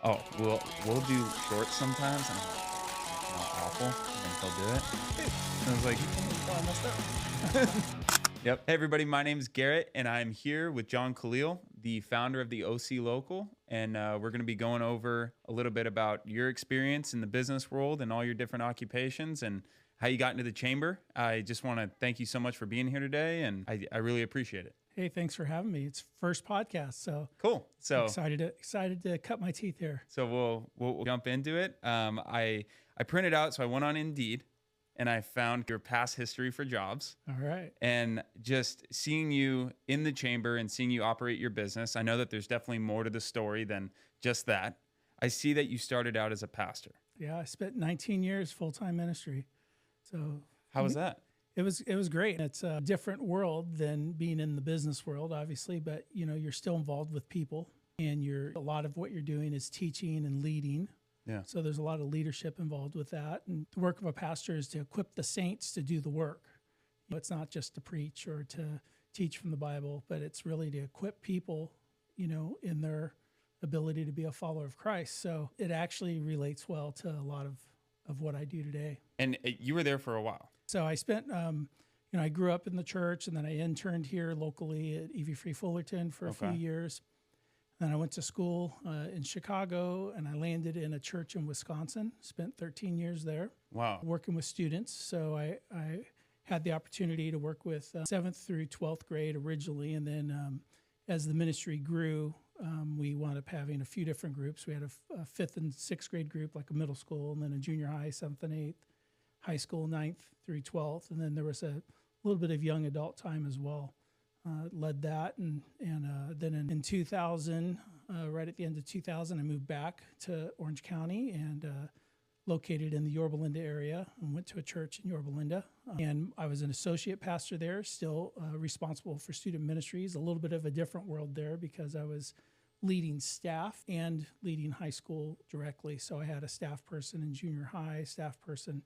Oh, we'll do shorts sometimes, and I'm like, "That's not awful," and then he'll do it. And I was like, "Oh, I messed up." Yep. Hey, everybody, my name is Garrett, and I'm here with John Khalil, the founder of the OC Local, and we're going to be going over a little bit about your experience in the business world and all your different occupations and how you got into the chamber. I just want to thank you so much for being here today, and I really appreciate it. Hey, thanks for having me. It's first podcast, so Cool. So excited to cut my teeth here. So we'll jump into it. I printed out, so I went on Indeed, and I found your past history for jobs. All right. And just seeing you in the chamber and seeing you operate your business, I know that there's definitely more to the story than just that. I see that you started out as a pastor. Yeah, I spent 19 years full-time ministry. So How was that? it was great. It's a different world than being in the business world, obviously, but you're still involved with people, and a lot of what you're doing is teaching and leading. Yeah. So there's a lot of leadership involved with that. And the work of a pastor is to equip the saints to do the work. It's not just to preach or to teach from the Bible, but it's really to equip people, in their ability to be a follower of Christ. So it actually relates well to a lot of what I do today. And you were there for a while. So I spent, I grew up in the church, and then I interned here locally at EV Free Fullerton for a few years. Then I went to school in Chicago, and I landed in a church in Wisconsin, spent 13 years there. Wow. Working with students. So I had the opportunity to work with 7th through 12th grade originally, and then as the ministry grew, we wound up having a few different groups. We had a 5th and 6th grade group, like a middle school, and then a junior high, 7th and 8th, high school, 9th through 12th, and then there was a little bit of young adult time as well. Led that, and then in 2000, right at the end of 2000, I moved back to Orange County and located in the Yorba Linda area, and went to a church in Yorba Linda. And I was an associate pastor there, still responsible for student ministries, a little bit of a different world there because I was leading staff and leading high school directly. So I had a staff person in junior high, staff person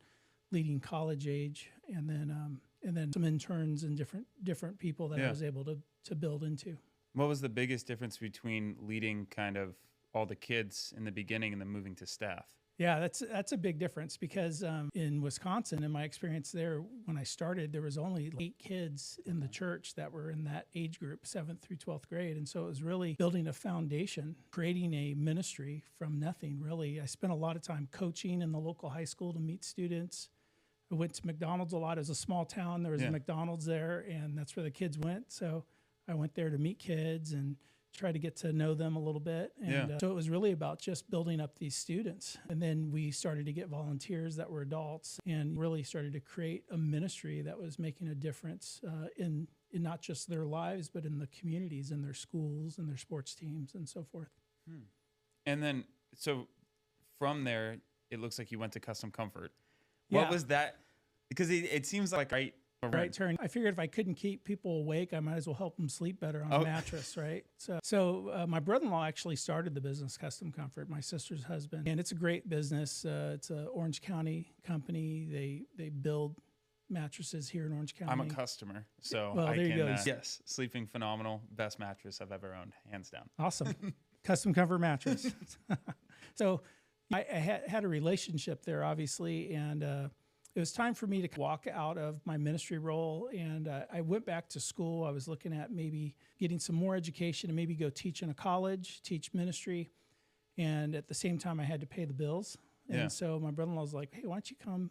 leading college age, and then some interns and different people that I was able to build into. What was the biggest difference between leading kind of all the kids in the beginning and then moving to staff? Yeah, that's a big difference because in Wisconsin, in my experience there, when I started, there was only 8 kids in the church that were in that age group, 7th through 12th grade. And so it was really building a foundation, creating a ministry from nothing, really. I spent a lot of time coaching in the local high school to meet students. I went to McDonald's a lot. It was a small town. There was a McDonald's there, and that's where the kids went. So I went there to meet kids and try to get to know them a little bit. And so it was really about just building up these students. And then we started to get volunteers that were adults and really started to create a ministry that was making a difference in not just their lives, but in the communities, in their schools, and their sports teams, and so forth. And then, so from there, it looks like you went to Custom Comfort. What was that? Because it seems like right turn. I figured if I couldn't keep people awake, I might as well help them sleep better on a mattress, right? So my brother-in-law actually started the business Custom Comfort, my sister's husband, and it's a great business. It's an Orange County company. They build mattresses here in Orange County. I'm a customer, so well, I there can. You go. Yes, sleeping phenomenal, best mattress I've ever owned, hands down. Awesome, Custom Comfort mattress. So I had a relationship there, obviously, and it was time for me to walk out of my ministry role, and I went back to school. I was looking at maybe getting some more education and maybe go teach in a college, teach ministry, and at the same time, I had to pay the bills. And so my brother-in-law was like, "Hey, why don't you come,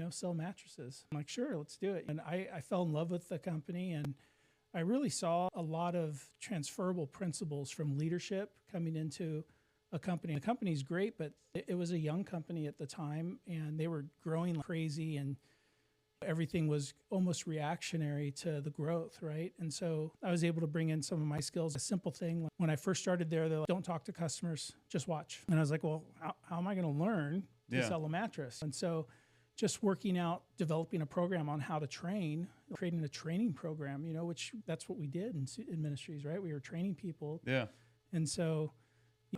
sell mattresses?" I'm like, "Sure, let's do it." And I fell in love with the company, and I really saw a lot of transferable principles from leadership coming into a company. The company's great, but it was a young company at the time, and they were growing like crazy, and everything was almost reactionary to the growth, right? And so I was able to bring in some of my skills. A simple thing, like when I first started there, they're like, "Don't talk to customers, just watch." And I was like, well, how am I going to learn to sell a mattress? And so just working out, developing a program on how to train, creating a training program, which that's what we did in ministries, right? We were training people. Yeah. And so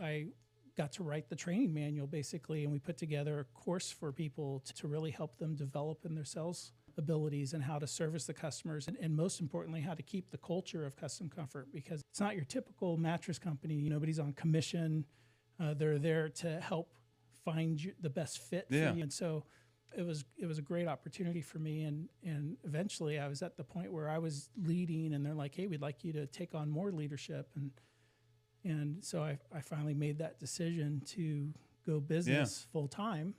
I got to write the training manual basically, and we put together a course for people to really help them develop in their sales abilities and how to service the customers, and most importantly, how to keep the culture of Custom Comfort, because it's not your typical mattress company. Nobody's on commission. They're there to help find the best fit for you. And so it was a great opportunity for me. And eventually I was at the point where I was leading, and they're like, hey, we'd like you to take on more leadership. And so I finally made that decision to go business full time.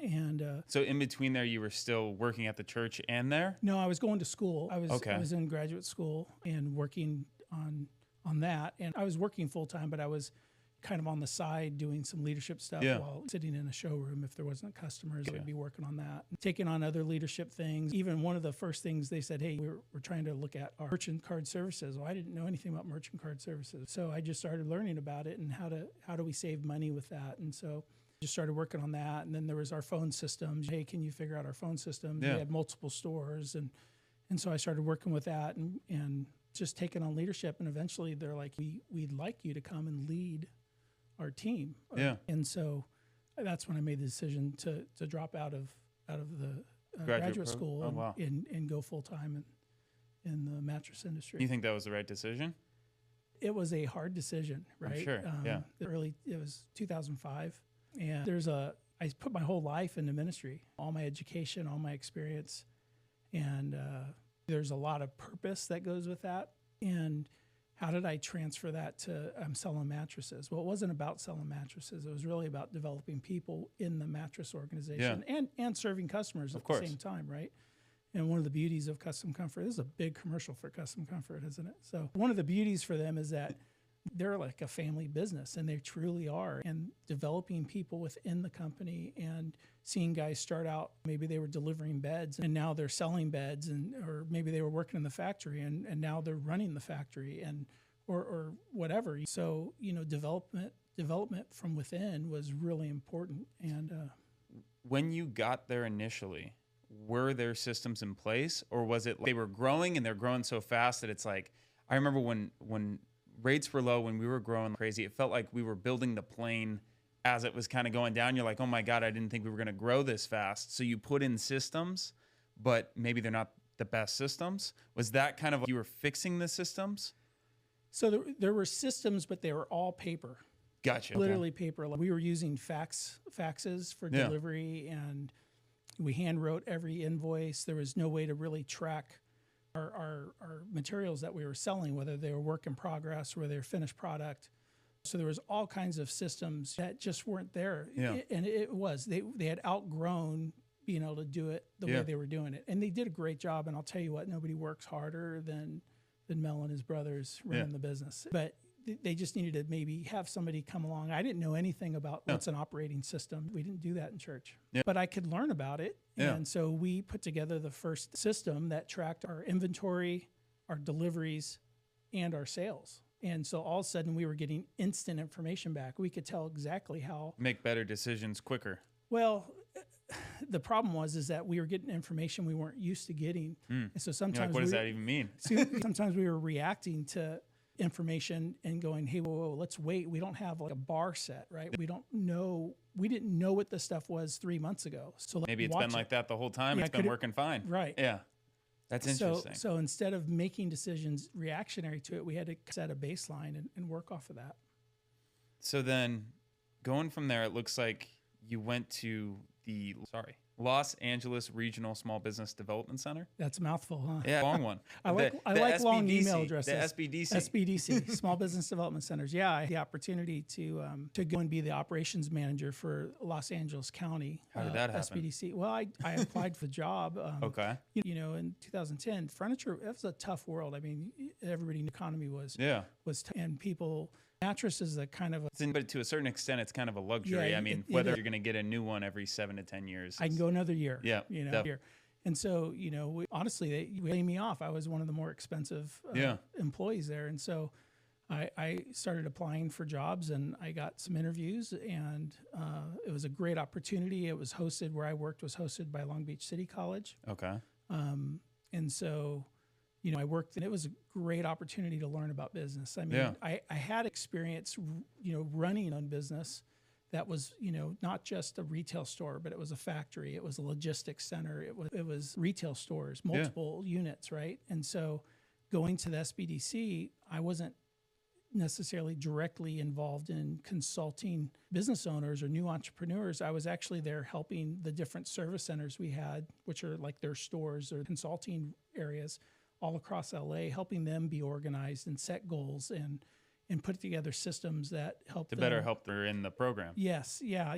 And so in between there, you were still working at the church and there? No, I was going to school. I was in graduate school and working on that. And I was working full time, but I was kind of on the side doing some leadership stuff while sitting in a showroom. If there wasn't customers, I would be working on that, taking on other leadership things. Even one of the first things they said, hey, we're trying to look at our merchant card services. Well, I didn't know anything about merchant card services. So I just started learning about it and how do we save money with that. And so just started working on that. And then there was our phone systems. Hey, can you figure out our phone system? We had multiple stores. And so I started working with that and just taking on leadership. And eventually they're like, we'd like you to come and lead our team. And so that's when I made the decision to drop out of the graduate school and go full time in the mattress industry. You think that was the right decision? It was a hard decision, right? I'm sure. It was 2005. And I put my whole life into ministry, all my education, all my experience. And there's a lot of purpose that goes with that. And how did I transfer that to selling mattresses? Well, it wasn't about selling mattresses. It was really about developing people in the mattress organization and serving customers at the same time, right? And one of the beauties of Custom Comfort, this is a big commercial for Custom Comfort, isn't it? So one of the beauties for them is that they're like a family business, and they truly are. And developing people within the company and seeing guys start out, maybe they were delivering beds and now they're selling beds, or maybe they were working in the factory and now they're running the factory or whatever. So, development from within was really important. And when you got there initially, were there systems in place, or was it like they were growing and they're growing so fast that it's like, I remember when rates were low, when we were growing crazy, it felt like we were building the plane as it was kind of going down. You're like, oh my God, I didn't think we were going to grow this fast. So you put in systems, but maybe they're not the best systems. Was that kind of like you were fixing the systems? So there were systems, but they were all paper. Gotcha. Literally paper. We were using faxes for delivery, and we hand wrote every invoice. There was no way to really track our materials that we were selling, whether they were work in progress or they were finished product. So there was all kinds of systems that just weren't there. And they had outgrown being able to do it the way they were doing it. And they did a great job. And I'll tell you what, nobody works harder than Mel and his brothers running the business. But they just needed to maybe have somebody come along. I didn't know anything about what's an operating system. We didn't do that in church, but I could learn about it. And so we put together the first system that tracked our inventory, our deliveries, and our sales. And so all of a sudden we were getting instant information back. We could tell exactly how make better decisions quicker. Well, the problem is that we were getting information we weren't used to getting. And so sometimes what does that even mean? Sometimes we were reacting to information and going, hey, whoa, let's wait. We don't have like a bar set, right? We didn't know what this stuff was 3 months ago. So maybe it's been like that the whole time. It's been working fine. Right. Yeah. That's interesting. So instead of making decisions reactionary to it, we had to set a baseline and work off of that. So then going from there, it looks like you went to the Los Angeles Regional Small Business Development Center. That's a mouthful, huh? Yeah, long one. I like long email addresses. The SBDC. SBDC, Small Business Development Centers. Yeah, I had the opportunity to go and be the operations manager for Los Angeles County. How did that happen? SBDC. Well, I applied for the job. Okay. In 2010, furniture, that was a tough world. I mean, everybody in the economy was and people. Mattress is a kind of but to a certain extent, it's kind of a luxury. Yeah, I mean, whether you're going to get a new one every 7 to 10 years. I can go another year. Yeah. Year. And so, honestly, they laid me off. I was one of the more expensive employees there. And so I started applying for jobs, and I got some interviews, and it was a great opportunity. It was hosted, where I worked was hosted by Long Beach City College. Okay. And so, I worked, and it was a great opportunity to learn about business. I mean, I had experience, running on business that was, not just a retail store, but it was a factory. It was a logistics center. It was retail stores, multiple units, right? And so going to the SBDC, I wasn't necessarily directly involved in consulting business owners or new entrepreneurs. I was actually there helping the different service centers we had, which are like their stores or consulting areas all across LA, helping them be organized and set goals and put together systems that help To them. better help her in the program. Yes. Yeah.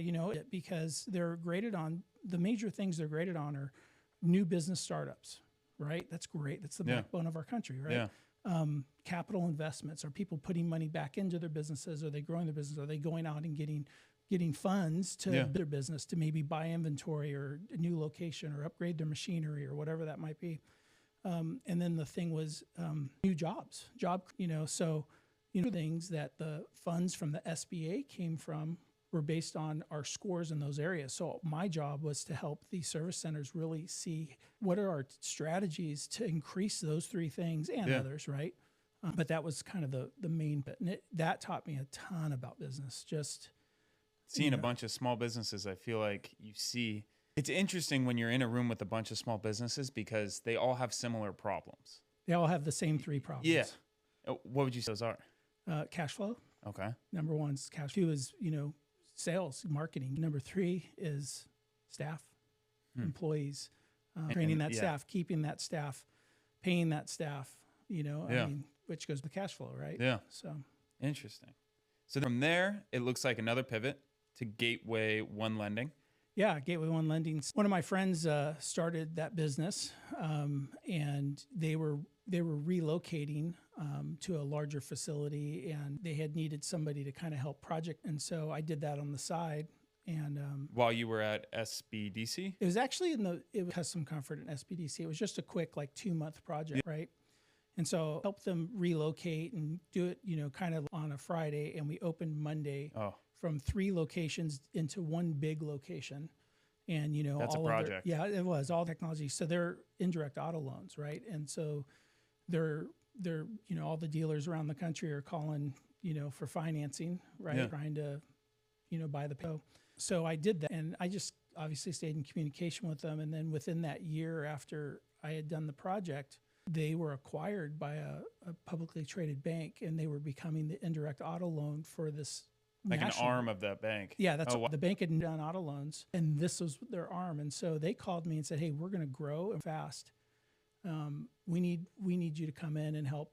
Because they're graded on the major things they're graded on are new business startups, right? That's great. That's the backbone of our country, right? Yeah. Capital investments. Are people putting money back into their businesses? Are they growing their business? Are they going out and getting funds to their business to maybe buy inventory or a new location or upgrade their machinery or whatever that might be? And then the thing was new jobs, things that the funds from the SBA came from were based on our scores in those areas. So my job was to help these service centers really see what are our strategies to increase those three things and others, right? But that was kind of the main bit. And that taught me a ton about business. Just seeing a bunch of small businesses, I feel like you see, it's interesting when you're in a room with a bunch of small businesses because they all have similar problems. They all have the same three problems. Yeah. What would you say those are? Cash flow. Okay. Number one is cash. Two is, sales, marketing. Number three is staff, employees, training that staff, keeping that staff, paying that staff, which goes to cash flow, right? Yeah. So interesting. So from there, it looks like another pivot to Gateway One Lending. Yeah, Gateway One Lending. One of my friends started that business, and they were relocating to a larger facility, and they had needed somebody to kind of help project. And so I did that on the side. And while you were at SBDC, it was actually it was Custom Comfort in SBDC. It was just a quick 2-month project, right? And so helped them relocate and do it, kind of on a Friday. And we opened Monday from 3 locations into one big location. And, that's all a project. It was all technology. So they're indirect auto loans, right? And so they're all the dealers around the country are calling, for financing, right? Yeah. Trying to, buy the PO. So I did that, and I just obviously stayed in communication with them. And then within that year after I had done the project, they were acquired by a publicly traded bank, and they were becoming the indirect auto loan for this like national, an arm of that bank. Yeah, that's the bank had done auto loans, and this was their arm. And so they called me and said, "Hey, we're going to grow fast. We need you to come in and help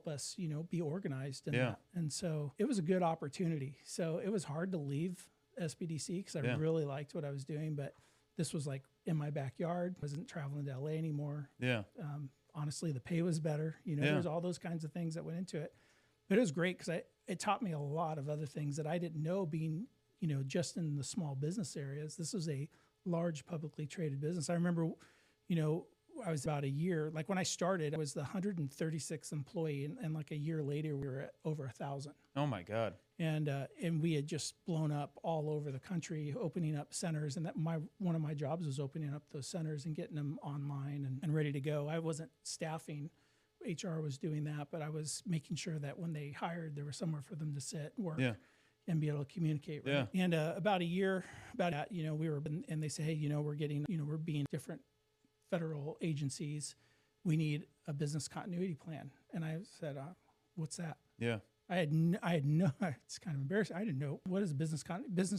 us, be organized." And so it was a good opportunity. So it was hard to leave SBDC because I really liked what I was doing, but this was in my backyard. Wasn't traveling to LA anymore. Yeah. Honestly, the pay was better. There's all those kinds of things that went into it. But it was great because it taught me a lot of other things that I didn't know being, just in the small business areas. This was a large publicly traded business. I remember, I was about a year, when I started, I was the 136th employee, and a year later, we were at over 1,000. Oh my God. And we had just blown up all over the country, opening up centers. And one of my jobs was opening up those centers and getting them online and ready to go. I wasn't staffing. HR was doing that, but I was making sure that when they hired, there was somewhere for them to sit, work, and be able to communicate. Right? Yeah. And about a year, about that, we were, and they say, hey, we're being different federal agencies. We need a business continuity plan. And I said, what's that? Yeah. I had no, it's kind of embarrassing. I didn't know what is a business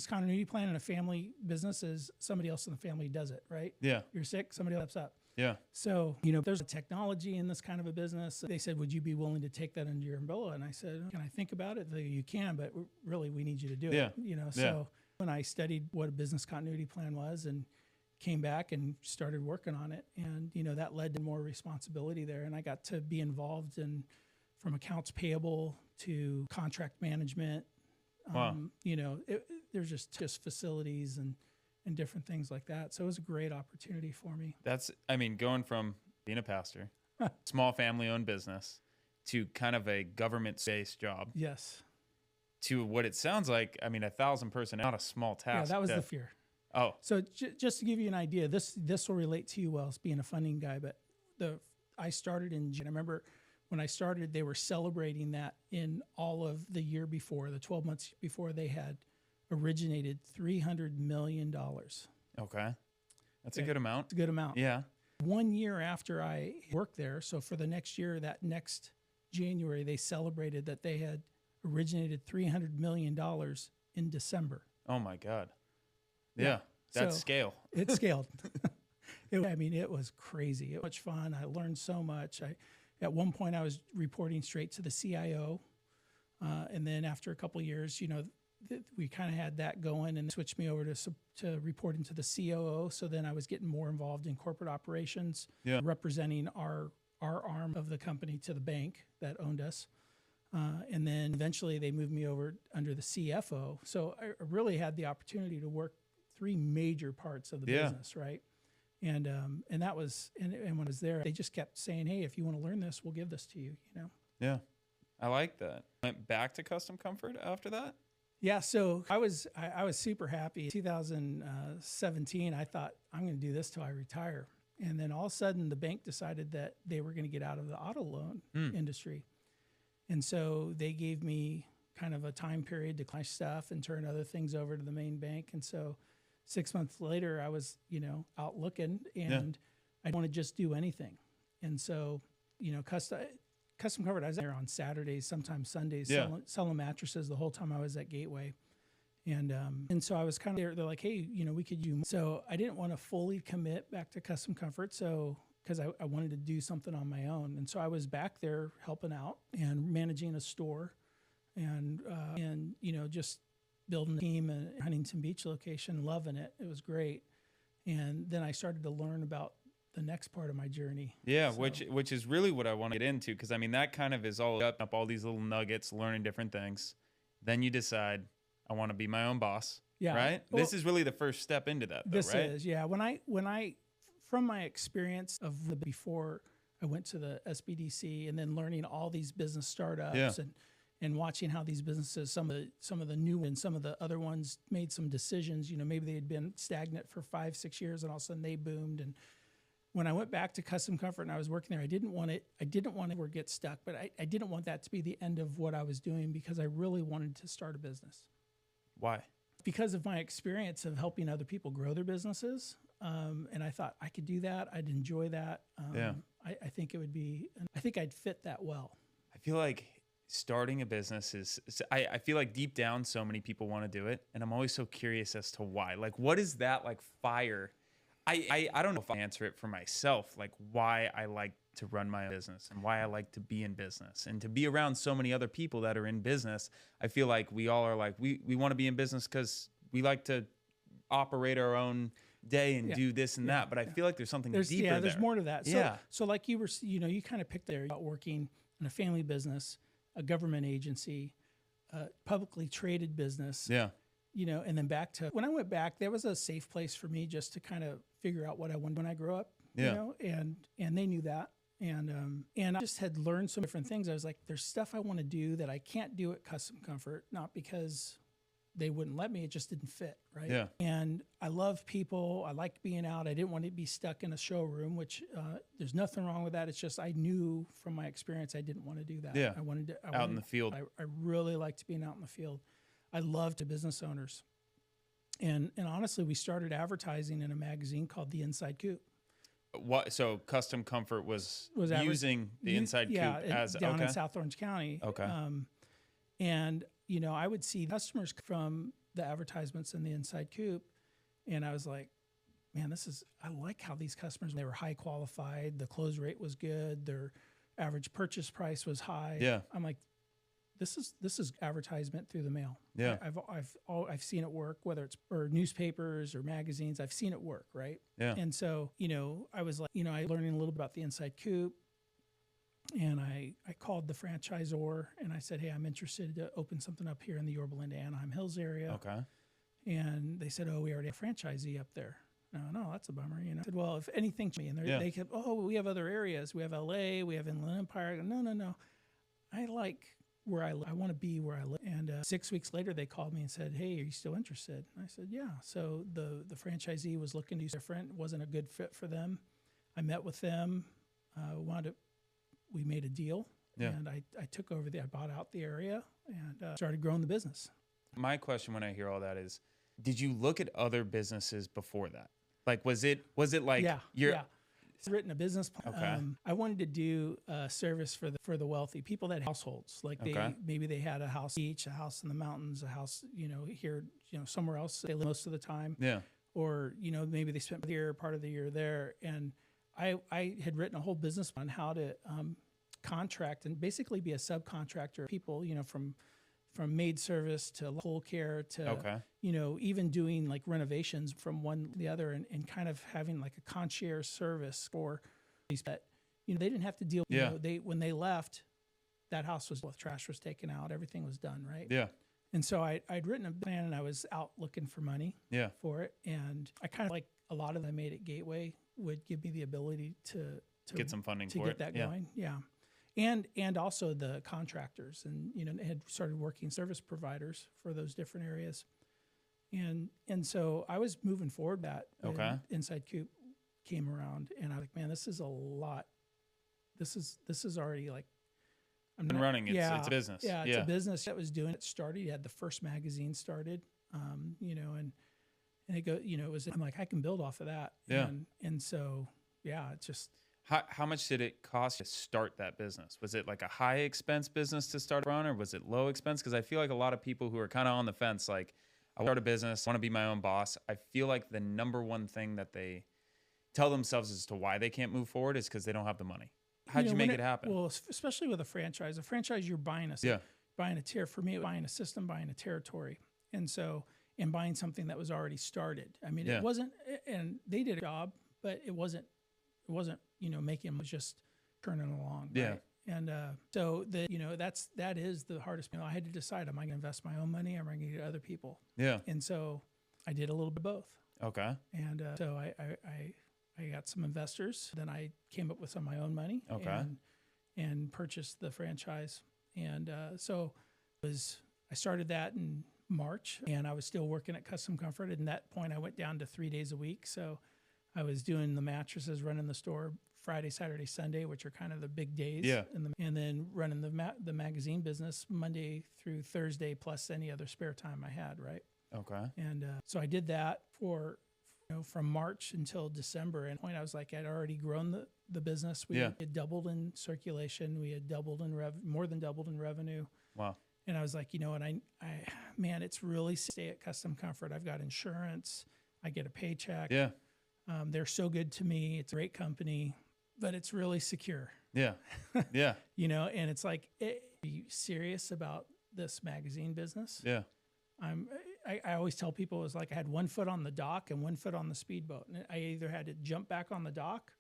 continuity plan in a family business is somebody else in the family does it, right? Yeah. You're sick, somebody else up. Yeah. So, there's a technology in this kind of a business. They said, would you be willing to take that under your umbrella? And I said, can I think about it? They, you can, but really we need you to do it. So when I studied what a business continuity plan was and came back and started working on it, and, that led to more responsibility there. And I got to be involved in from accounts payable to contract management. Wow. There's just facilities and different things like that. So it was a great opportunity for me. Going from being a pastor, small family-owned business, to kind of a government-based job. Yes. To what it sounds like, 1,000 person, not a small task. Yeah, that was the fear. Oh. So just to give you an idea, this will relate to you well as being a funding guy, but I started in June. I remember when I started, they were celebrating that in all of the year before, the 12 months before, they had originated $300 million. Okay. That's a good amount. It's a good amount. Yeah. 1 year after I worked there, so for the next year, that next January, they celebrated that they had originated $300 million in December. Oh my God. Yeah. That's So scale. it scaled. It was crazy. It was much fun. I learned so much. At one point, I was reporting straight to the CIO. And then after a couple of years, we kind of had that going and switched me over to reporting to the COO. So then I was getting more involved in corporate operations, representing our arm of the company to the bank that owned us. And then eventually they moved me over under the CFO. So I really had the opportunity to work three major parts of the business, right? And that was, and when I was there, they just kept saying, hey, if you want to learn this, we'll give this to you, Yeah. I like that. Went back to Custom Comfort after that? Yeah, so I was super happy. 2017, I thought I'm going to do this till I retire. And then all of a sudden, the bank decided that they were going to get out of the auto loan industry. And so they gave me kind of a time period to clear stuff and turn other things over to the main bank. And so 6 months later, I was, out looking, and I didn't want to just do anything. And so, Custom Comfort, I was there on Saturdays, sometimes Sundays, selling mattresses the whole time I was at Gateway. And so I was kind of there. They're like, hey, we could do more. So I didn't want to fully commit back to Custom Comfort. So, because I wanted to do something on my own. And so I was back there helping out and managing a store and just building a team in Huntington Beach location, loving it. It was great. And then I started to learn about the next part of my journey. Yeah, so, which is really what I want to get into, because that kind of is all up all these little nuggets, learning different things. Then you decide, I want to be my own boss. Yeah. Right? Well, this is really the first step into that, though, this right? Is, yeah. When I from my experience of before I went to the SBDC and then learning all these business startups and watching how these businesses, some of the new and some of the other ones made some decisions, maybe they had been stagnant for 5-6 years and all of a sudden they boomed. And when I went back to Custom Comfort and I was working there, I didn't want to get stuck, but I didn't want that to be the end of what I was doing, because I really wanted to start a business. Why? Because of my experience of helping other people grow their businesses. And I thought I could do that. I'd enjoy that. I think I think I'd fit that well. I feel like starting a business I feel like deep down, so many people want to do it. And I'm always so curious as to why. Like, what is that like fire? I don't know if I answer it for myself, like why I like to run my own business and why I like to be in business and to be around so many other people that are in business. I feel like we all are like, we want to be in business because we like to operate our own day and do this and that. But I feel like there's something deeper there. There's more to that. So like you were, you kind of picked there about working in a family business, a government agency, a publicly traded business. Yeah. And then back to when I went back, there was a safe place for me just to kind of figure out what I wanted when I grew up, and they knew that. And I just had learned some different things. I was like, there's stuff I want to do that I can't do at Custom Comfort, not because they wouldn't let me, it just didn't fit, right? Yeah. And I love people. I like being out. I didn't want to be stuck in a showroom, which there's nothing wrong with that. It's just I knew from my experience I didn't want to do that. Yeah. I wanted out in the field. I really liked being out in the field. I loved business owners. And honestly, we started advertising in a magazine called The Inside Coop. What? So Custom Comfort was using the Inside Coop as down in South Orange County. Okay. And I would see customers from the advertisements in the Inside Coop, and I was like, man, I like how these customers, they were high qualified, the close rate was good, their average purchase price was high. Yeah. I'm like, this is advertisement through the mail. Yeah. I've seen it work, whether it's or newspapers or magazines. I've seen it work, right? Yeah. And so, I was like, I learning a little bit about the Inside Coop, and I called the franchisor and I said, hey, I'm interested to open something up here in the Yorba Linda, Anaheim Hills area. Okay. And they said, oh, we already have a franchisee up there. No, that's a bummer. I said, well, if anything, and they kept, we have other areas. We have LA, we have Inland Empire. I go, no. I like where I live. I want to be where I live. And 6 weeks later, they called me and said, hey, are you still interested? And I said, yeah. So the franchisee was looking to do different. It wasn't a good fit for them. I met with them, we made a deal, and I took over I bought out the area and started growing the business. My question when I hear all that is, did you look at other businesses before that? Like, was it like I've written a business plan. Okay. I wanted to do a service for the wealthy, people that had households, like maybe they had a house beach, a house in the mountains, a house, here, somewhere else they live most of the time. Yeah. Or, maybe they spent part of the year there. And I had written a whole business on how to contract and basically be a subcontractor of people, from maid service to pool care to, even doing like renovations from one to the other and kind of having like a concierge service for these that, they didn't have to deal with, when they left, that house was trash was taken out, everything was done. Right. Yeah. And so I'd written a plan and I was out looking for money for it. And I kind of like a lot of them I made at Gateway would give me the ability to get some funding to for get it. that going. Yeah. And also the contractors and, they had started working service providers for those different areas. And so I was moving forward that when Inside Coop came around and I was like, man, this is a lot. This is already like, I'm not running. It's a business. Yeah. It's a business that was doing it. Started. You had the first magazine started, and it go, it was, I'm like, I can build off of that. Yeah. And so, it's just, how much did it cost to start that business? Was it like a high expense business to start run, or was it low expense? Because I feel like a lot of people who are kind of on the fence, like, I want to start a business, I want to be my own boss. I feel like the number one thing that they tell themselves as to why they can't move forward is because they don't have the money. How'd you make it happen? Well, especially with a franchise. A franchise, you're buying buying a tier. For me, buying a system, buying a territory, and buying something that was already started. I mean, it wasn't, and they did a job, but it wasn't, making them, was just turning along. Yeah. Right? And so that is the hardest. I had to decide: am I going to invest my own money, or am I going to get other people? Yeah. And so I did a little bit of both. Okay. And so I got some investors. Then I came up with some of my own money. Okay. And purchased the franchise. And so I started that in March, and I was still working at Custom Comfort. And at that point, I went down to 3 days a week. So I was doing the mattresses, running the store Friday, Saturday, Sunday, which are kind of the big days. Yeah. And then running the magazine business Monday through Thursday, plus any other spare time I had. Right. Okay. And so I did that for, from March until December. And at the point I was like, I'd already grown the business. We had doubled in circulation. We had doubled in more than doubled in revenue. Wow. And I was like, and man, it's really stay at Custom Comfort. I've got insurance. I get a paycheck. Yeah. They're so good to me. It's a great company, but it's really secure. Yeah. Yeah. And it's like, are you serious about this magazine business? Yeah. I always tell people it was like I had 1 foot on the dock and 1 foot on the speedboat. And I either had to jump back on the dock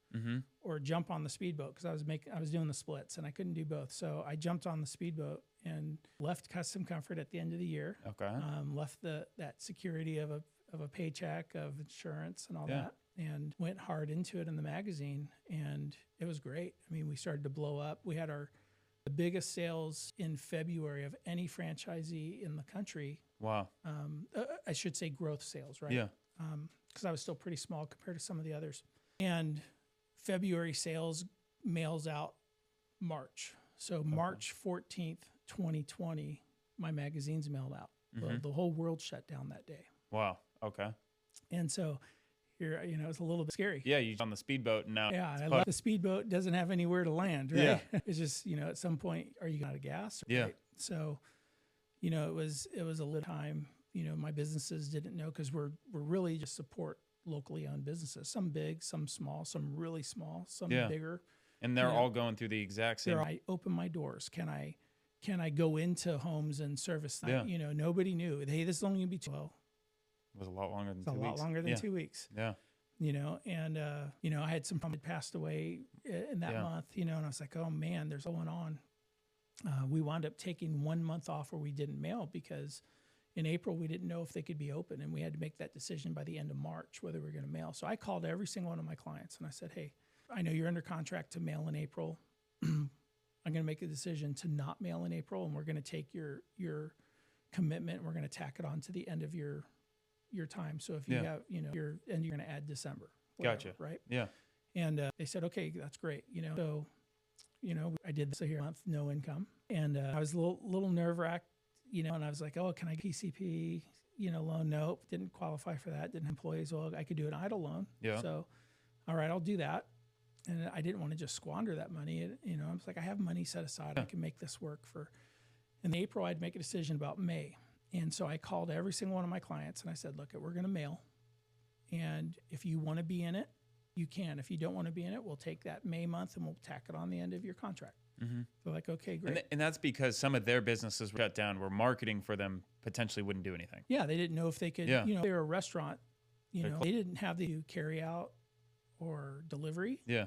or jump on the speedboat because I was doing the splits and I couldn't do both. So I jumped on the speedboat and left Custom Comfort at the end of the year. Okay. Left that security of a paycheck, of insurance and all that, and went hard into it in the magazine. And it was great. I mean, we started to blow up. We had the biggest sales in February of any franchisee in the country. Wow. I should say growth sales, right? Yeah. Because I was still pretty small compared to some of the others. And February sales mails out March. So March 14th, 2020, my magazine's mailed out. The whole world shut down that day. Wow. Okay. And so here, it's a little bit scary. Yeah, you're on the speedboat and now. Yeah, and I left the speedboat, doesn't have anywhere to land, right? Yeah. It's just, at some point, are you out of gas? Right? Yeah. So, it was a little time, my businesses didn't know because we're really just support locally owned businesses, some big, some small, some really small, some bigger. And they're all going through the exact same. I open my doors. Can I go into homes and service that? Yeah. Nobody knew. Hey, this is only gonna be 12. It was a lot longer than 2 weeks. A lot longer than 2 weeks. Yeah. And I had some that passed away in that month, and I was like, oh man, there's going on. We wound up taking 1 month off where we didn't mail because in April we didn't know if they could be open, and we had to make that decision by the end of March whether we were going to mail. So I called every single one of my clients and I said, hey, I know you're under contract to mail in April. I'm going to make a decision to not mail in April, and we're going to take your commitment and we're going to tack it on to the end of your time. So if you have, you're going to add December. Whatever, Gotcha. Right. Yeah. And they said, okay, that's great. So, I did this here month, no income. And I was a little nerve wracked, and I was like, oh, can I PCP, loan? Nope. Didn't qualify for that. Didn't have employees. Well, I could do an idle loan. Yeah. So, all right, I'll do that. And I didn't want to just squander that money. I was like, I have money set aside. I can make this work for. In April, I'd make a decision about May. And so I called every single one of my clients and I said, look, we're going to mail. And if you want to be in it, you can. If you don't want to be in it, we'll take that May month and we'll tack it on the end of your contract. They're like, okay, great. And that's because some of their businesses were shut down, where marketing for them potentially wouldn't do anything. Yeah, they didn't know if they could, Yeah. they were a restaurant, they didn't have the carry out or delivery. Yeah.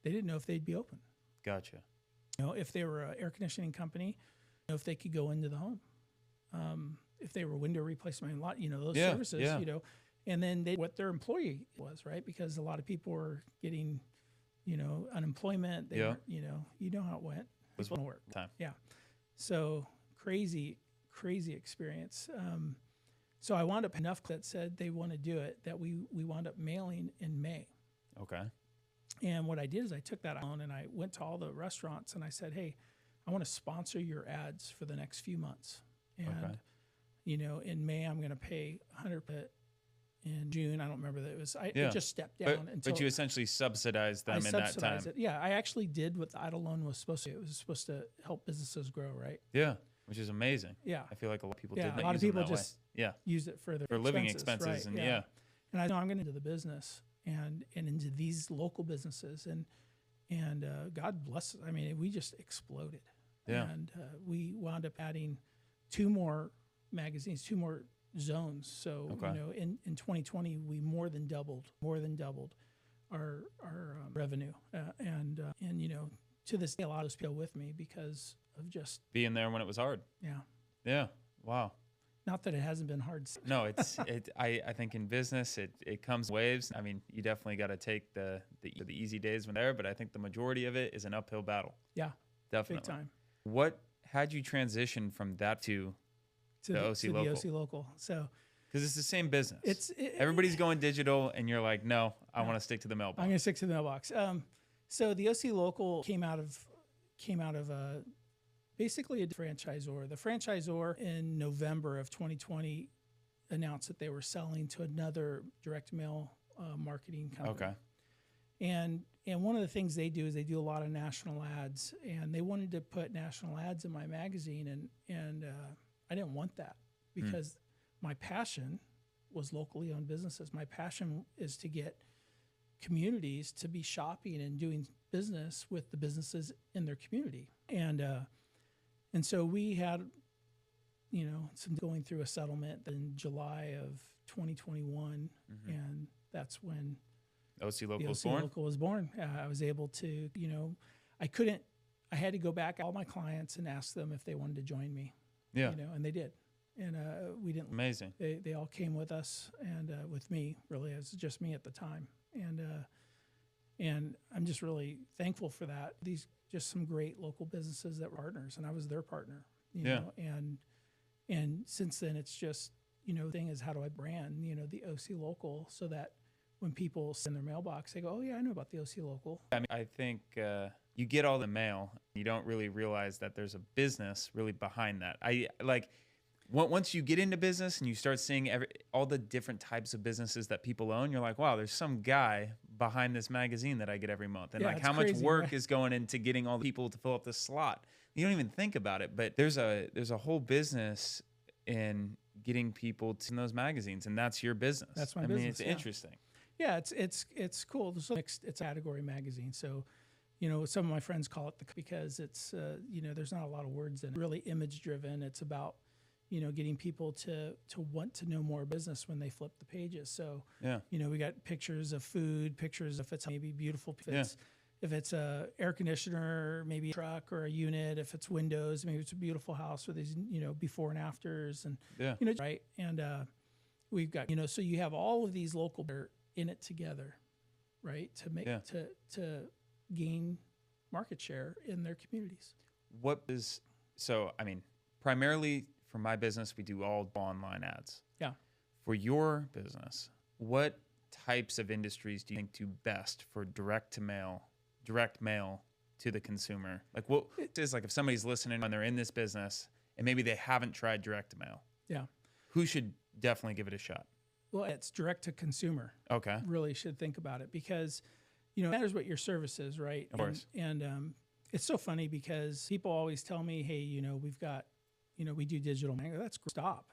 They didn't know if they'd be open. Gotcha. If they were an air conditioning company, if they could go into the home. If they were window replacement, those services, and then what their employee was, right? Because a lot of people were getting, unemployment. They weren't, you know how it went. Was People don't work. Time. Yeah. So crazy experience. So I wound up enough that said they want to do it that we wound up mailing in May. Okay. And what I did is I took that on and I went to all the restaurants and I said, hey, I want to sponsor your ads for the next few months. And, in May, I'm going to pay 100. In June, I don't remember that it was. It just stepped down but you essentially subsidized them in that time. Yeah, I actually did what the idle loan was supposed to. It was supposed to help businesses grow, right? Yeah, which is amazing. Yeah, I feel like a lot of people yeah, did. A lot of people just use it for their living expenses, right? and And I know I'm going into the business and into these local businesses and God bless. I mean, we just exploded. Yeah, and we wound up adding 2 more magazines, 2 more zones. So in 2020 we more than doubled our revenue, and to this day a lot of people with me because of just being there when it was hard. Yeah. Wow. Not that it hasn't been hard. No, I think in business it comes in waves. I mean, you definitely got to take the easy days when there, but I think the majority of it is an uphill battle. Yeah, definitely. Big time. What had you transition from that to the OC Local? So, because it's the same business. Everybody's going digital, and you're like, no, I want to stick to the mailbox. I'm going to stick to the mailbox. So the OC Local came out of basically a franchisor. The franchisor in November of 2020 announced that they were selling to another direct mail marketing company. Okay. And one of the things they do is they do a lot of national ads, and they wanted to put national ads in my magazine, and I didn't want that because my passion was locally owned businesses. My passion is to get communities to be shopping and doing business with the businesses in their community. And so we had, some going through a settlement in July of 2021, and that's when OC Local the was OC born? Local was born. I was able to, I had to go back to all my clients and ask them if they wanted to join me. Yeah. And they did. And we didn't. Amazing. They all came with us and with me, really. It was just me at the time. And I'm just really thankful for that. These just some great local businesses that were partners, and I was their partner. You know, and since then it's just, the thing is, how do I brand, the OC Local so that when people send their mailbox, they go, oh yeah, I know about the OC Local. I mean, I think you get all the mail, you don't really realize that there's a business really behind that. Once you get into business and you start seeing all the different types of businesses that people own, you're like, wow, there's some guy behind this magazine that I get every month. And how much work is going into getting all the people to fill up the slot. You don't even think about it, but there's a whole business in getting people to those magazines, and that's your business. That's my business. I mean, it's interesting. Yeah, it's cool. It's a category magazine. So, some of my friends call it because it's, there's not a lot of words in it. Really image driven. It's about, getting people to want to know more business when they flip the pages. So, we got pictures of food, pictures if it's maybe beautiful, if it's a air conditioner, maybe a truck or a unit, if it's windows, maybe it's a beautiful house with these, before and afters and, right. And we've got, so you have all of these local in it together, right? To make, to gain market share in their communities. Primarily for my business, we do all online ads. Yeah. For your business, what types of industries do you think do best for direct mail to the consumer? Like what is if somebody's listening and they're in this business and maybe they haven't tried direct mail. Yeah. Who should definitely give it a shot? Well, it's direct to consumer. Okay. Really should think about it because, it matters what your service is, right? Of course. And it's so funny because people always tell me, hey, we've got, we do digital marketing. That's great. Stop.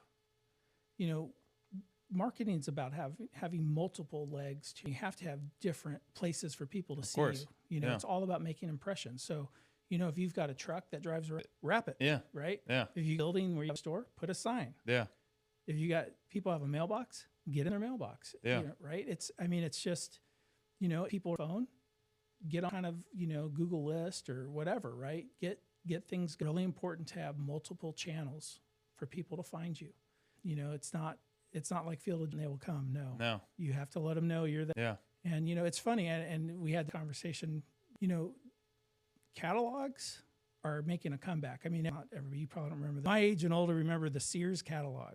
Marketing is about having multiple legs. You have to have different places for people to see course. you. Yeah. It's all about making impressions. So, if you've got a truck that drives around, wrap it. Yeah. Right? Yeah. If you're building where you have a store, put a sign. Yeah. If you got people have a mailbox, get in their mailbox. Yeah. Right? It's just, people on phone, get on kind of, Google list or whatever, right? Get things really important to have multiple channels for people to find you. It's not like field and they will come. No. You have to let them know you're there. Yeah. And, it's funny. And we had the conversation, catalogs are making a comeback. I mean, not everybody, you probably don't remember that. My age and older remember the Sears catalog.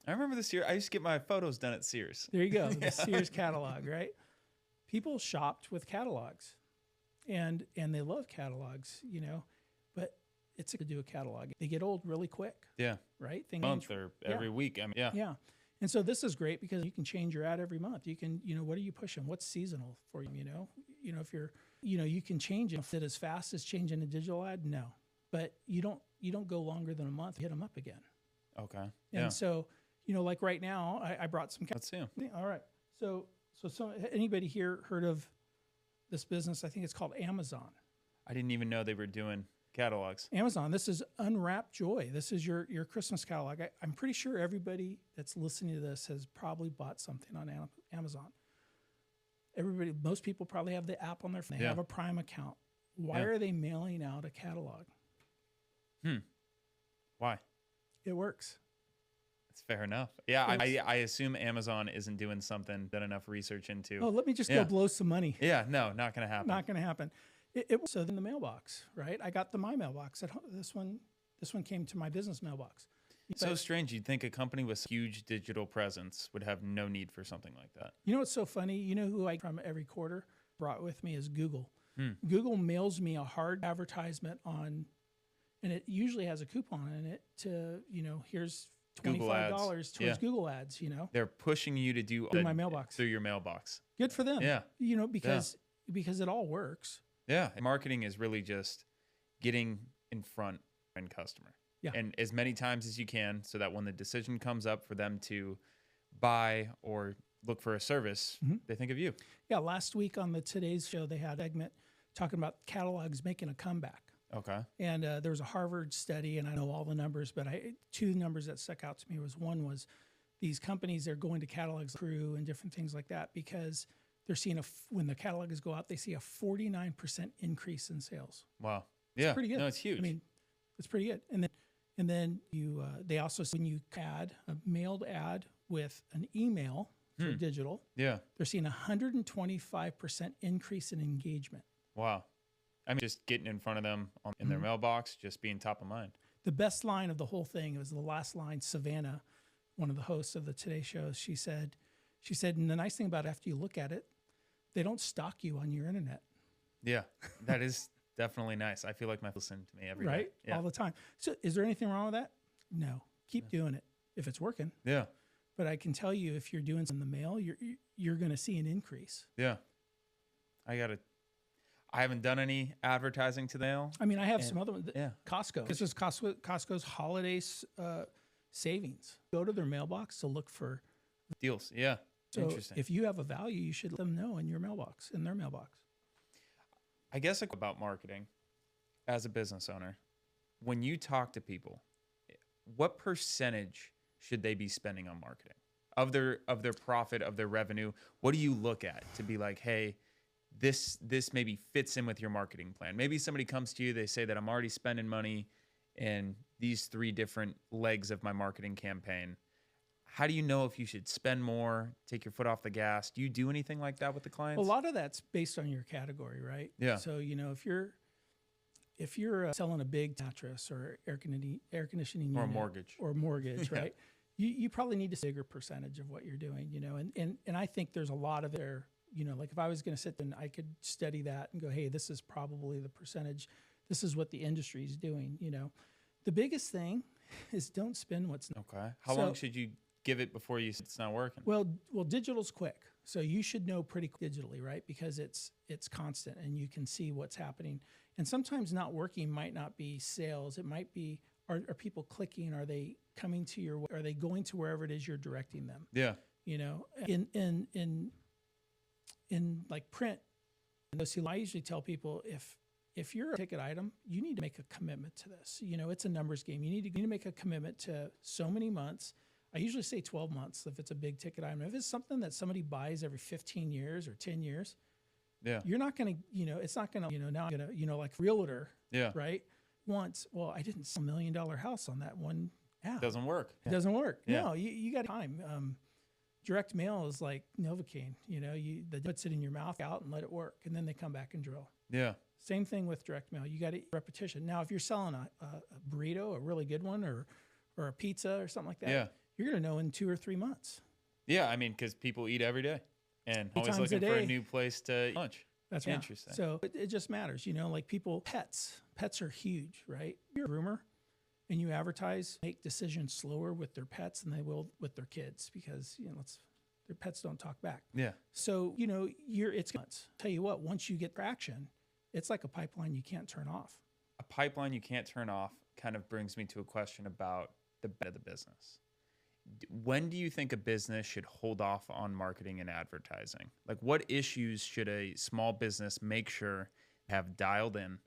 I remember the Sears. I used to get my photos done at Sears. There you go. The Sears catalog, right? People shopped with catalogs and they love catalogs, but it's to do a catalog. They get old really quick. Yeah. Right? Things Month or every week. I mean, yeah. Yeah. And so this is great because you can change your ad every month. You can, what are you pushing? What's seasonal for you? If you're, you can change it. If it as fast as changing a digital ad, no. But you don't go longer than a month. Hit them up again. Okay. And so, like right now, I brought some. Let's see 'em. All right. So anybody here heard of this business? I think it's called Amazon. I didn't even know they were doing catalogs. Amazon. This is Unwrapped Joy. This is your Christmas catalog. I'm pretty sure everybody that's listening to this has probably bought something on Amazon. Most people probably have the app on their phone. They have a Prime account. Why are they mailing out a catalog? Why? It works. It's fair enough. Yeah, I assume Amazon isn't doing something that enough research into. Oh, let me just go blow some money. Yeah, no, not going to happen. Not going to happen. So in the mailbox, right? I got my mailbox at home. This one came to my business mailbox. So strange. You'd think a company with huge digital presence would have no need for something like that. What's so funny? Who I from every quarter brought with me is Google. Google mails me a hard advertisement on, and it usually has a coupon in it to, here's $25 towards Google ads, They're pushing you to do through my mailbox. Through your mailbox. Good for them. Yeah. Because it all works. Yeah. Marketing is really just getting in front of the customer. Yeah. And as many times as you can so that when the decision comes up for them to buy or look for a service, they think of you. Yeah. Last week on the Today's Show, they had a segment talking about catalogs making a comeback. Okay. And there was a Harvard study, and I know all the numbers, but two numbers that stuck out to me one was these companies are going to catalogs crew and different things like that because they're seeing when the catalogs go out, they see a 49% increase in sales. Wow. Yeah. Pretty good. No, it's huge. I mean, it's pretty good. And then they also, when you add a mailed ad with an email for digital, they're seeing 125% increase in engagement. Wow. I mean, just getting in front of them in their mailbox, just being top of mind. The best line of the whole thing was the last line. Savannah, one of the hosts of the Today Show, she said, and the nice thing about it, after you look at it, they don't stalk you on your internet. Yeah, that is definitely nice. I feel like my listen to me every day. Right? Yeah. All the time. So is there anything wrong with that? No. Keep doing it if it's working. Yeah. But I can tell you, if you're doing some in the mail, you're going to see an increase. Yeah. I haven't done any advertising to the mail. I mean, I have some other ones. Yeah. Costco. This is Costco's holiday savings. Go to their mailbox to look for deals. Yeah. So interesting. if you have a value, you should let them know in their mailbox. I guess about marketing as a business owner, when you talk to people, what percentage should they be spending on marketing of their profit, of their revenue? What do you look at to be like, hey, this maybe fits in with your marketing plan? Maybe somebody comes to you, they say that I'm already spending money in these 3 different legs of my marketing campaign. How do you know if you should spend more, take your foot off the gas? Do you do anything like that with the clients? A lot of that's based on your category, right? Yeah. So, if you're selling a big mattress or air conditioning or unit, mortgage, right? You probably need a bigger percentage of what you're doing, and I think there's a lot of there, like if I was going to sit and I could study that and go, hey, this is probably the percentage. This is what the industry is doing, The biggest thing is don't spend what's okay. How long should you give it before you it's not working? Well, digital's quick, so you should know pretty digitally, right? Because it's constant, and you can see what's happening. And sometimes not working might not be sales; it might be are people clicking? Are they coming to your? Are they going to wherever it is you're directing them? Yeah. You know, in like print. So I usually tell people if you're a ticket item, you need to make a commitment to this. You know, it's a numbers game. You need to make a commitment to so many months. I usually say 12 months if it's a big ticket item. If it's something that somebody buys every 15 years or 10 years, you're not going to, it's not going to, now I'm going to, like realtor, right? Once, well, I didn't sell $1 million house on that one app. Doesn't work. It doesn't work. Yeah. No, you got time. Direct mail is like Novocaine, they puts it in your mouth out and let it work. And then they come back and drill. Yeah. Same thing with direct mail. You got to repetition. Now, if you're selling a burrito, a really good one, or a pizza or something like that, you're going to know in 2 or 3 months. Yeah. I mean, because people eat every day and always times looking for a new place to eat lunch. That's right. Interesting. So it just matters, like pets are huge, right? You're a groomer and you advertise, make decisions slower with their pets than they will with their kids because, their pets don't talk back. Yeah. So, it's nuts. Tell you what, once you get traction, it's like a pipeline you can't turn off. A pipeline you can't turn off kind of brings me to a question about the bed of the business. When do you think a business should hold off on marketing and advertising? Like what issues should a small business make sure have dialed in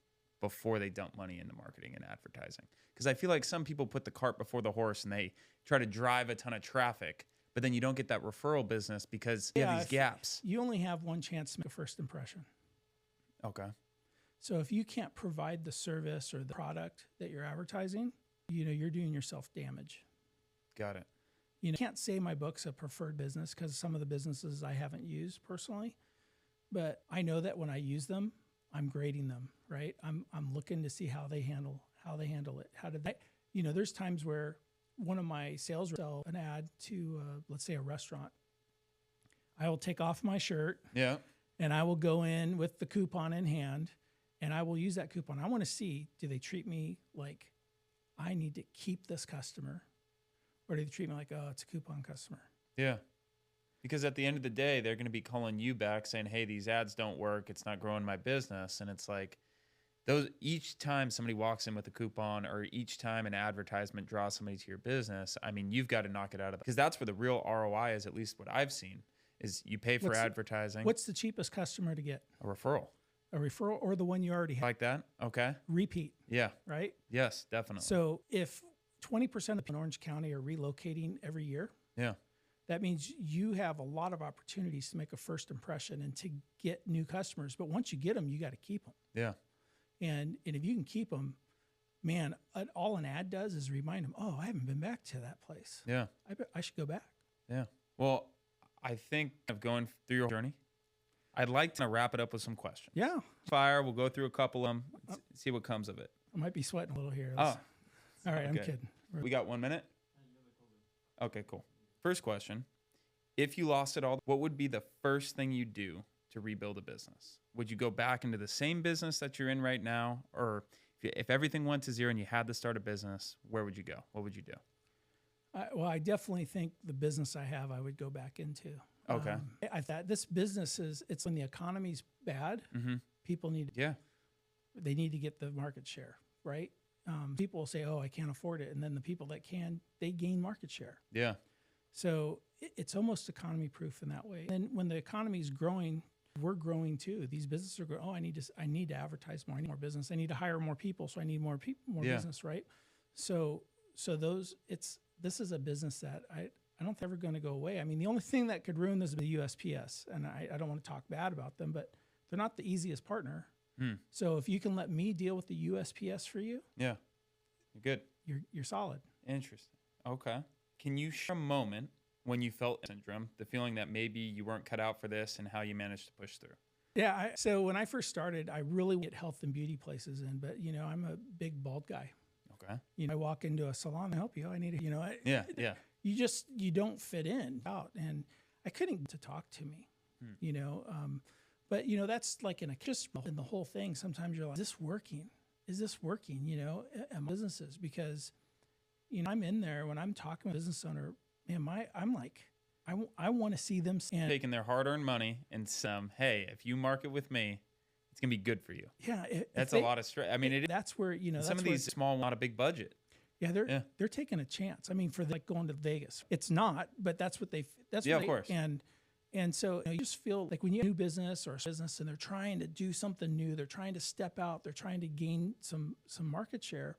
before they dump money into marketing and advertising? Because I feel like some people put the cart before the horse and they try to drive a ton of traffic, but then you don't get that referral business because you have these gaps. You only have one chance to make a first impression. Okay. So if you can't provide the service or the product that you're advertising, you're doing yourself damage. Got it. You can't say my book's a preferred business because some of the businesses I haven't used personally, but I know that when I use them, I'm grading them, right? I'm looking to see how they handle it. How did they, there's times where one of my sales reps sell an ad to, let's say a restaurant. I will take off my shirt. Yeah. And I will go in with the coupon in hand and I will use that coupon. I want to see, do they treat me like I need to keep this customer or do they treat me like, oh, it's a coupon customer? Yeah. Because at the end of the day, they're going to be calling you back saying, hey, these ads don't work. It's not growing my business. And it's like each time somebody walks in with a coupon or each time an advertisement draws somebody to your business, I mean, you've got to knock it out of because that's where the real ROI is, at least what I've seen. Is you pay for advertising. What's the cheapest customer to get? A referral. A referral or the one you already have. Like that? Okay. Repeat. Yeah. Right? Yes, definitely. So if 20% of people in Orange County are relocating every year, that means you have a lot of opportunities to make a first impression and to get new customers. But once you get them, you got to keep them. Yeah. And if you can keep them, man, all an ad does is remind them, oh, I haven't been back to that place. Yeah. I should go back. Yeah. Well, I think of going through your journey. I'd like to wrap it up with some questions. Yeah. Fire. We'll go through a couple of them, see what comes of it. I might be sweating a little here. All right. I'm kidding. We got 1 minute? Okay, cool. First question. If you lost it all, what would be the first thing you'd do to rebuild a business? Would you go back into the same business that you're in right now? Or if everything went to zero and you had to start a business, where would you go? What would you do? Well, I definitely think the business I have, I would go back into. Okay. I thought this business it's when the economy's bad, people they need to get the market share, right? People will say, oh, I can't afford it. And then the people that can, they gain market share. Yeah. So it's almost economy proof in that way. And when the economy is growing, we're growing too. These businesses are growing. Oh, I need to advertise more. I need more business. I need to hire more people. So I need more business, right? So this is a business that I don't think ever going to go away. I mean, the only thing that could ruin this is the USPS. And I don't want to talk bad about them, but they're not the easiest partner. So if you can let me deal with the USPS for you, you're good. You're solid. Interesting. Okay. Can you share a moment when you felt syndrome, the feeling that maybe you weren't cut out for this and how you managed to push through? Yeah. So when I first started, I really get health and beauty places in, but I'm a big bald guy. Okay. I walk into a salon and help you. I need to, Yeah. You don't fit in out. And I couldn't get to talk to me, but that's like in the whole thing. Sometimes you're like, is this working? Businesses, because, I'm in there when I'm talking with a business owner, man, I'm like, I want to see them. And Taking their hard-earned money and some, hey, if you market with me, it's gonna be good for you. yeah, That's a lot of stress. I mean, that's where, some that's of where, these small, not a big budget. yeah, they're taking a chance. I mean, for like going to Vegas, it's not, but that's what that's Yeah, what of course. And so you just feel like when you have a new business or a business and they're trying to do something new, they're trying to step out, they're trying to gain some market share,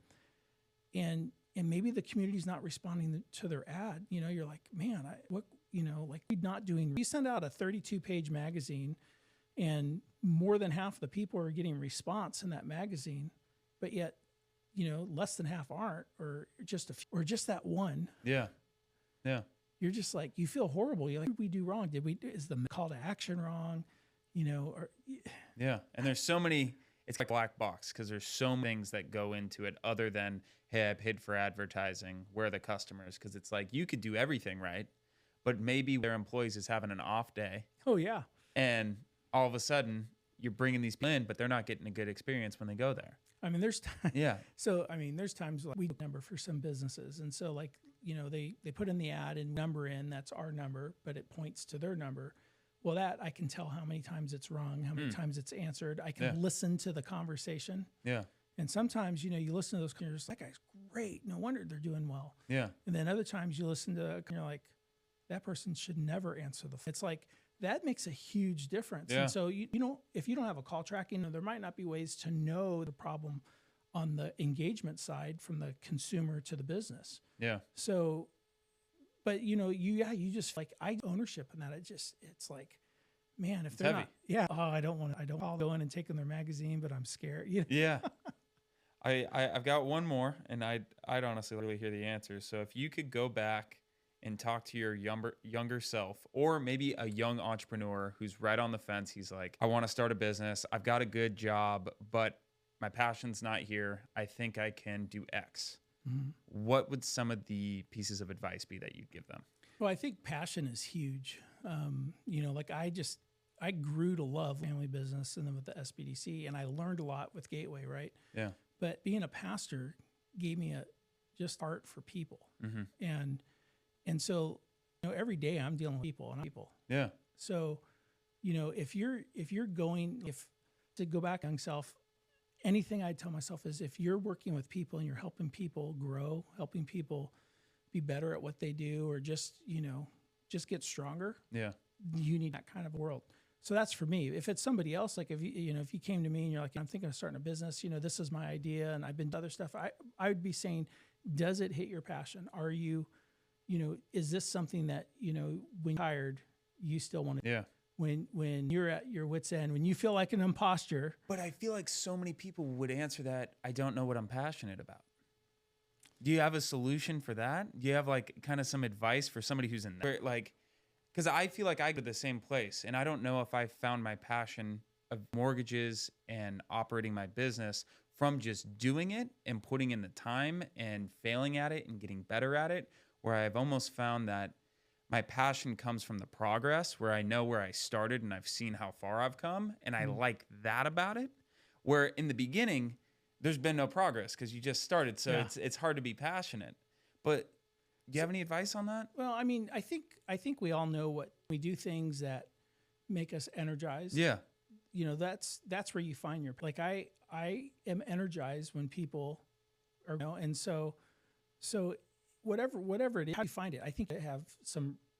and maybe the community's not responding to their ad. You're like, man, like we're not doing. You send out a 32-page magazine, and more than half the people are getting response in that magazine, but yet, less than half aren't, or just or just that one. Yeah, yeah. You're just like, you feel horrible. You're like, what did we do wrong? Is the call to action wrong? Or Yeah, and there's so many. It's like a black box because there's so many things that go into it other than, hey, I paid for advertising. Where are the customers? Because it's like you could do everything right, but maybe their employees is having an off day, oh yeah, and all of a sudden you're bringing these people in, but they're not getting a good experience when they go there. I mean, there's Yeah. So I mean, there's times like we number for some businesses, and so like they put in the ad and number in, that's our number, but it points to their number. Well, that I can tell how many times it's wrong, how many times it's answered. I can listen to the conversation. Yeah. And sometimes, you listen to those and you're just like, that guy's great. No wonder they're doing well. Yeah. And then other times you listen to, and you're like, that person should never answer the phone. It's like, that makes a huge difference. Yeah. And so, if you don't have a call tracking, there might not be ways to know the problem on the engagement side from the consumer to the business. Yeah. So, but you just like, ownership in that. It's like, man, if they're heavy. not, I don't go in and take in their magazine, but I'm scared. Yeah. I've got one more, and I'd honestly really hear the answer. So if you could go back and talk to your younger self, or maybe a young entrepreneur who's right on the fence, he's like, I want to start a business. I've got a good job, but my passion's not here. I think I can do X. Mm-hmm. What would some of the pieces of advice be that you'd give them? Well, I think passion is huge. Like I grew to love family business and then with the SBDC, and I learned a lot with Gateway, right? Yeah. But being a pastor gave me just heart for people. Mm-hmm. And so, every day I'm dealing with people. Yeah. So, if to go back young self, anything I tell myself is if you're working with people and you're helping people grow, helping people be better at what they do, or just get stronger. Yeah. You need that kind of world. So that's for me. If it's somebody else, like if you came to me and you're like, I'm thinking of starting a business, this is my idea and I've been to other stuff, I would be saying, does it hit your passion? Are you, is this something that, when you're tired, you still want to? Yeah. When you're at your wit's end, when you feel like an imposter. But I feel like so many people would answer that, I don't know what I'm passionate about. Do you have a solution for that? Do you have like kind of some advice for somebody who's in there? Like, because I feel like I go to the same place, and I don't know if I found my passion of mortgages and operating my business from just doing it and putting in the time and failing at it and getting better at it, where I've almost found that my passion comes from the progress, where I know where I started and I've seen how far I've come, and I like that about it. Where in the beginning, there's been no progress because you just started, so it's hard to be passionate. But do you have any advice on that? Well, I mean, I think we all know what we do, things that make us energized. Yeah. That's where you find your, like, I am energized when people are, and so whatever it is, how do you find it? I think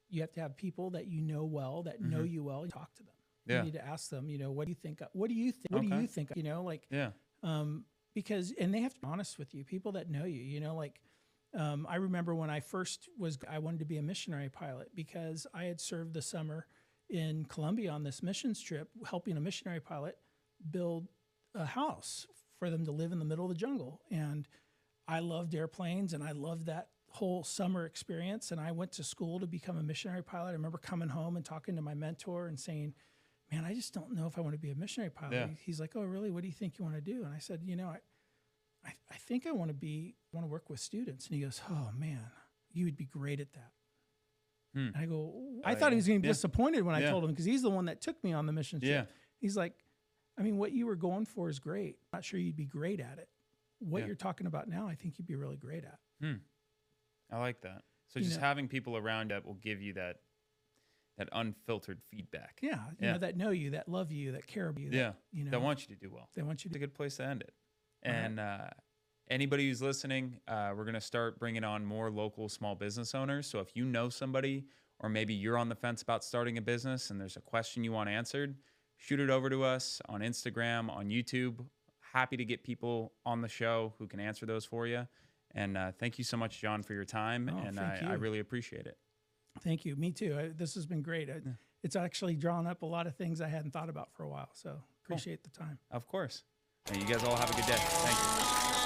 you have to have people that well, that know you well, and talk to them. Yeah. You need to ask them, what do you think? What do you think? What do you think? Because, and they have to be honest with you, people that know you, I remember when I wanted to be a missionary pilot because I had served the summer in Colombia on this missions trip, helping a missionary pilot build a house for them to live in the middle of the jungle. And I loved airplanes and I loved that whole summer experience. And I went to school to become a missionary pilot. I remember coming home and talking to my mentor and saying, man, I just don't know if I want to be a missionary pilot. Yeah. He's like, oh, really? What do you think you want to do? And I said, I think I want to work with students. And he goes, oh man, you would be great at that. And I go, I thought he was going to be disappointed when I told him, because he's the one that took me on the mission trip. Yeah. He's like, I mean, what you were going for is great. I'm not sure you'd be great at it. What you're talking about now, I think you'd be really great at. I like that. So you just know, having people around that will give you that unfiltered feedback. yeah, you know, that know you, that love you, that care about you. Yeah. That, you know, That want you to do well. they want you It's to. a good place to end it. And anybody who's listening, we're going to start bringing on more local small business owners. So if you know somebody, or maybe you're on the fence about starting a business and there's a question you want answered, shoot it over to us on Instagram, on YouTube. Happy to get people on the show who can answer those for you. And thank you so much, John, for your time. Oh, and thank I you. really appreciate it. Thank you. Me too. This has been great. It's actually drawn up a lot of things I hadn't thought about for a while. So appreciate the time. Of course. And you guys all have a good day. Thank you.